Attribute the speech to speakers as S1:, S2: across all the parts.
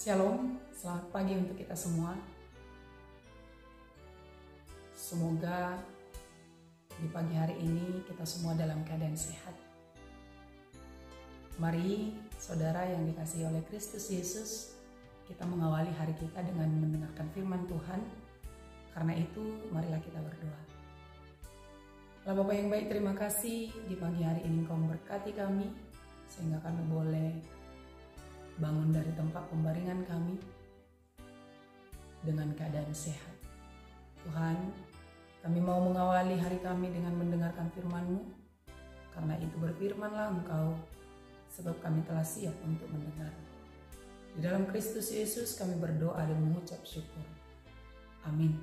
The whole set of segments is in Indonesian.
S1: Shalom, selamat pagi untuk kita semua. Semoga di pagi hari ini kita semua dalam keadaan sehat. Mari saudara yang dikasihi oleh Kristus Yesus, kita mengawali hari kita dengan mendengarkan firman Tuhan. Karena itu marilah kita berdoa. Allah Bapa yang baik, terima kasih di pagi hari ini Engkau memberkati kami sehingga kami boleh bangun dari tempat pembaringan kami dengan keadaan sehat. Tuhan, kami mau mengawali hari kami dengan mendengarkan firman-Mu. Karena itu berfirmanlah Engkau, sebab kami telah siap untuk mendengar. Di dalam Kristus Yesus kami berdoa dan mengucap syukur. Amin.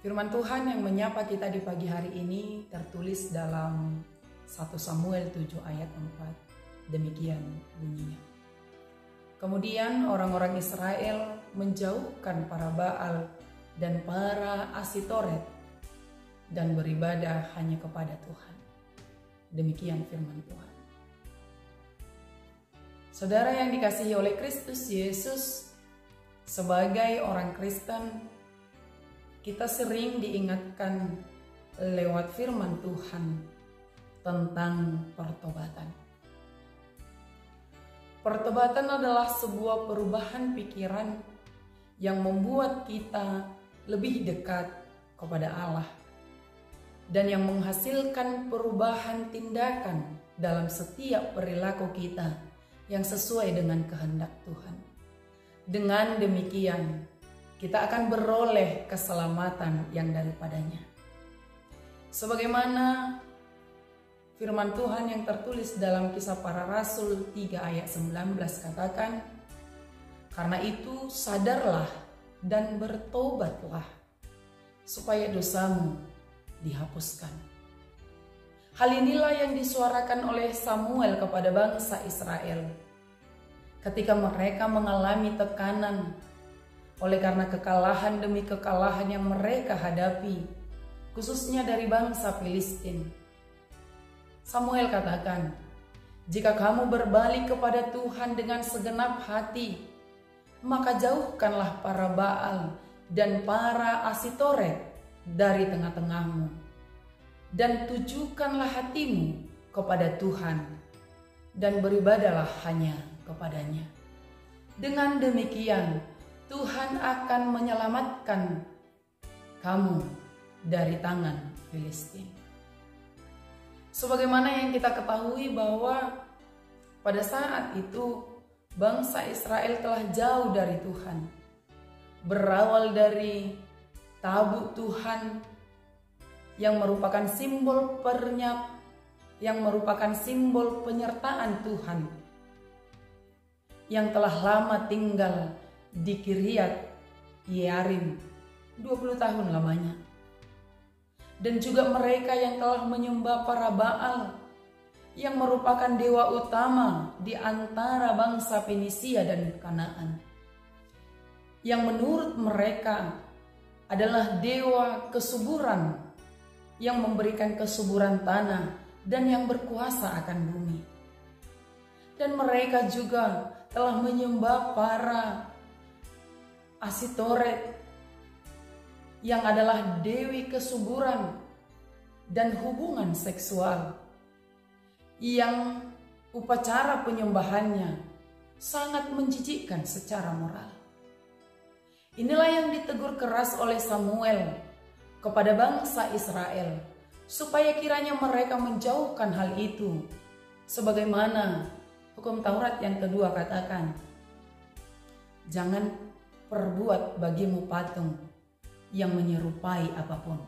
S1: Firman Tuhan yang menyapa kita di pagi hari ini tertulis dalam 1 Samuel 7 ayat 4. Demikian bunyinya. Kemudian orang-orang Israel menjauhkan para Baal dan para Asitoret dan beribadah hanya kepada Tuhan. Demikian firman Tuhan. Saudara yang dikasihi oleh Kristus Yesus, sebagai orang Kristen, kita sering diingatkan lewat firman Tuhan tentang pertobatan. Pertobatan adalah sebuah perubahan pikiran yang membuat kita lebih dekat kepada Allah dan yang menghasilkan perubahan tindakan dalam setiap perilaku kita yang sesuai dengan kehendak Tuhan. Dengan demikian, kita akan beroleh keselamatan yang daripadanya. Sebagaimana firman Tuhan yang tertulis dalam Kisah Para Rasul 3 ayat 19 katakan, karena itu sadarlah dan bertobatlah supaya dosamu dihapuskan. Hal inilah yang disuarakan oleh Samuel kepada bangsa Israel ketika mereka mengalami tekanan oleh karena kekalahan demi kekalahan yang mereka hadapi, khususnya dari bangsa Filistin. Samuel katakan, jika kamu berbalik kepada Tuhan dengan segenap hati, maka jauhkanlah para Baal dan para Asitoret dari tengah-tengahmu, dan tujukanlah hatimu kepada Tuhan, dan beribadalah hanya kepadanya. Dengan demikian, Tuhan akan menyelamatkan kamu dari tangan Filistin. Sebagaimana yang kita ketahui bahwa pada saat itu bangsa Israel telah jauh dari Tuhan. Berawal dari tabut Tuhan yang merupakan simbol penyertaan Tuhan yang telah lama tinggal di Kiryat Yearim, 20 tahun lamanya. Dan juga mereka yang telah menyembah para Baal yang merupakan dewa utama di antara bangsa Fenisia dan Kanaan, yang menurut mereka adalah dewa kesuburan yang memberikan kesuburan tanah dan yang berkuasa akan bumi. Dan mereka juga telah menyembah para Asitoret yang adalah dewi kesuburan dan hubungan seksual, yang upacara penyembahannya sangat menjijikkan secara moral. Inilah yang ditegur keras oleh Samuel kepada bangsa Israel, supaya kiranya mereka menjauhkan hal itu, sebagaimana hukum Taurat yang kedua katakan, jangan perbuat bagimu patung yang menyerupai apapun,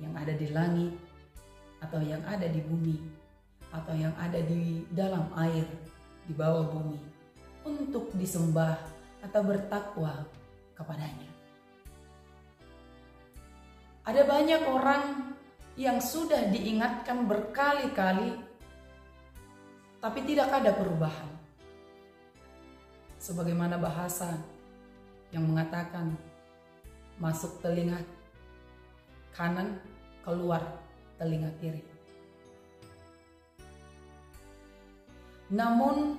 S1: yang ada di langit, atau yang ada di bumi, atau yang ada di dalam air, di bawah bumi, untuk disembah atau bertakwa kepadanya. Ada banyak orang yang sudah diingatkan berkali-kali, tapi tidak ada perubahan. Sebagaimana bahasa yang mengatakan, masuk telinga kanan, keluar telinga kiri. Namun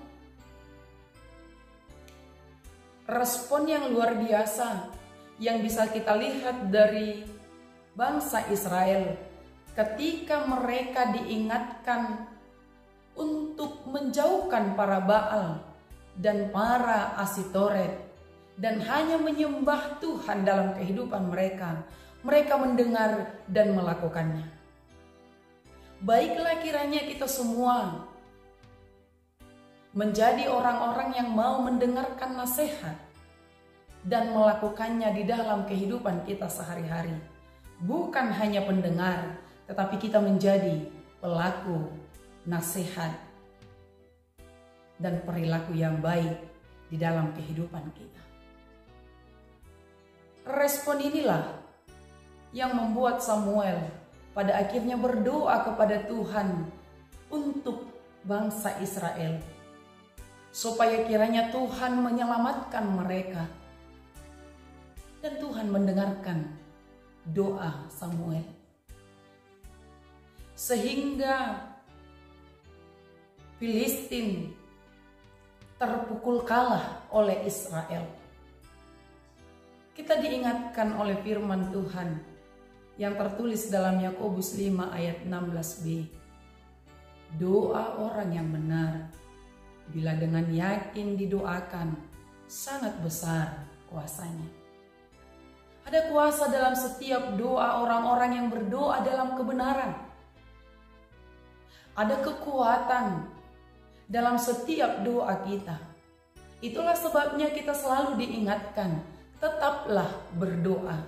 S1: respon yang luar biasa yang bisa kita lihat dari bangsa Israel ketika mereka diingatkan untuk menjauhkan para Baal dan para Asitoret dan hanya menyembah Tuhan dalam kehidupan mereka. Mereka mendengar dan melakukannya. Baiklah kiranya kita semua menjadi orang-orang yang mau mendengarkan nasihat dan melakukannya di dalam kehidupan kita sehari-hari. Bukan hanya pendengar, tetapi kita menjadi pelaku nasihat dan perilaku yang baik di dalam kehidupan kita. Respon inilah yang membuat Samuel pada akhirnya berdoa kepada Tuhan untuk bangsa Israel, supaya kiranya Tuhan menyelamatkan mereka. Dan Tuhan mendengarkan doa Samuel, sehingga Filistin terpukul kalah oleh Israel. Kita diingatkan oleh firman Tuhan yang tertulis dalam Yakobus 5 ayat 16b. Doa orang yang benar, bila dengan yakin didoakan, sangat besar kuasanya. Ada kuasa dalam setiap doa orang-orang yang berdoa dalam kebenaran. Ada kekuatan dalam setiap doa kita. Itulah sebabnya kita selalu diingatkan, tetaplah berdoa.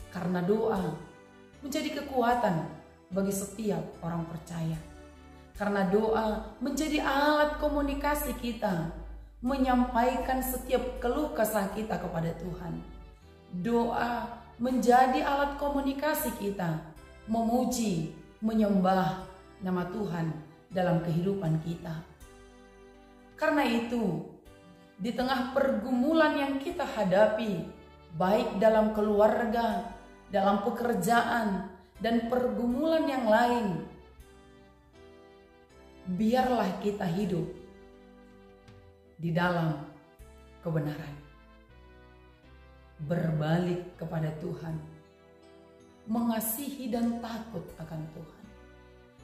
S1: Karena doa menjadi kekuatan bagi setiap orang percaya. Karena doa menjadi alat komunikasi kita, menyampaikan setiap keluh kesah kita kepada Tuhan. Doa menjadi alat komunikasi kita, memuji, menyembah nama Tuhan dalam kehidupan kita. Karena itu, di tengah pergumulan yang kita hadapi, baik dalam keluarga, dalam pekerjaan, dan pergumulan yang lain, biarlah kita hidup di dalam kebenaran, berbalik kepada Tuhan, mengasihi dan takut akan Tuhan,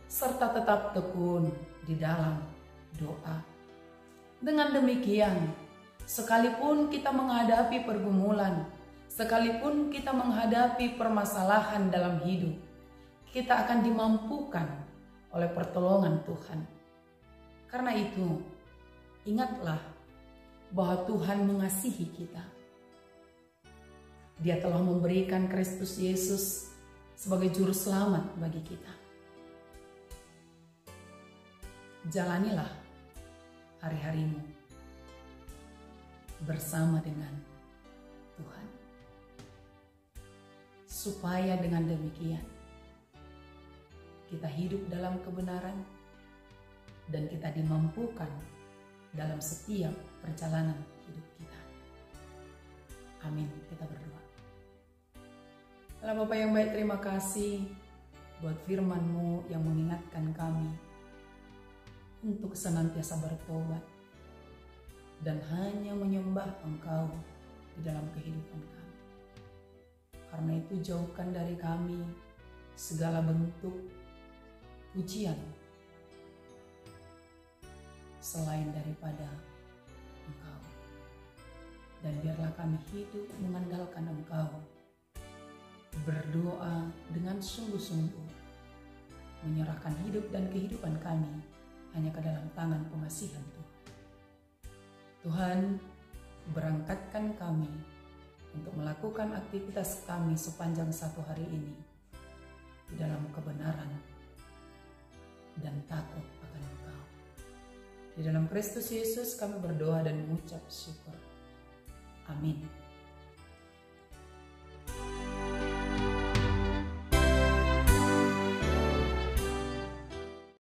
S1: serta tetap tekun di dalam doa. Dengan demikian, sekalipun kita menghadapi pergumulan, sekalipun kita menghadapi permasalahan dalam hidup, kita akan dimampukan oleh pertolongan Tuhan. Karena itu, ingatlah bahwa Tuhan mengasihi kita. Dia telah memberikan Kristus Yesus sebagai juru selamat bagi kita. Jalanilah hari-harimu bersama dengan Tuhan, supaya dengan demikian kita hidup dalam kebenaran dan kita dimampukan dalam setiap perjalanan hidup kita. Amin. Kita berdoa. Allah Bapa yang baik, terima kasih buat firman-Mu yang mengingatkan kami untuk senantiasa bertobat dan hanya menyembah Engkau di dalam kehidupan kami. Karena itu jauhkan dari kami segala bentuk pujian selain daripada Engkau. Dan biarlah kami hidup mengandalkan Engkau, berdoa dengan sungguh-sungguh, menyerahkan hidup dan kehidupan kami hanya ke dalam tangan pengasihan Tuhan. Tuhan, berangkatkan kami untuk melakukan aktivitas kami sepanjang satu hari ini di dalam kebenaran dan takut akan Engkau. Di dalam Kristus Yesus kami berdoa dan mengucap syukur. Amin.